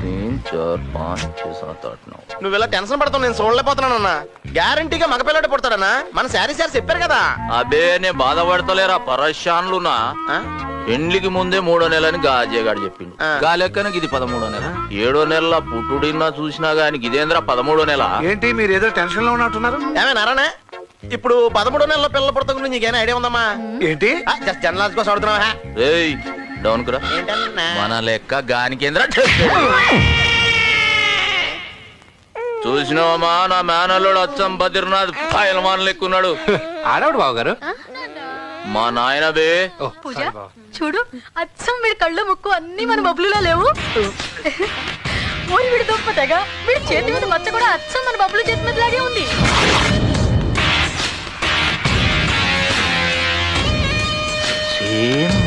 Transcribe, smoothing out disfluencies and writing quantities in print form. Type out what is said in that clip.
3 4 5 6 7 8 9 నువ్వు ఇలా టెన్షన్ పడతావు, నేను చూడలేకపోతున్నానన్నా. గ్యారంటీగా మగపిల్లడే పుడతాడన్నా, మన శారీ చెప్పారు కదా. అబే నే బాధపడతలేరా పరశాన్లునా. పెండ్లికి ముందే 3వ నెల అని గాజేగాడు చెప్పిండు. గా లెక్కన ఇది 13వ నెల. 7వ నెల పుట్టుడిన్నా చూసినా గాని ఇదేంద్రా 13వ నెల. ఏంటి మీరు ఏదో టెన్షన్ లో ఉన్నట్టున్నారు? ఏమేనారానే ఇప్పుడు 13వ నెలలో పిల్లల పుడత గురించి నీకేనా ఐడియా ఉందమ్మా? ఏంటి జస్ట్ జనరల్ కోసం అడుగుతున్నావా? రేయ్ డౌన్ కురా. ఏంటన్నా మన లెక్క గానికేంద్ర చూసినావమ్మా నా మేనల్లుడు అచ్చం బద్రీనాథ్ పైలమాన్ లెక్కున్నాడు. ఆడవాడు బావ గారు. మా నాయన బే. పూజ చూడు, అచ్చం వీడి కళ్ళు ముక్కు అన్ని మన బబ్బులులా లేవు. ఊరి వీడి దుంపతగా వీడి చేతి మీద మచ్చ కూడా అచ్చం మన బబ్బులు చేతి మీద లాగే ఉంది. సేమ్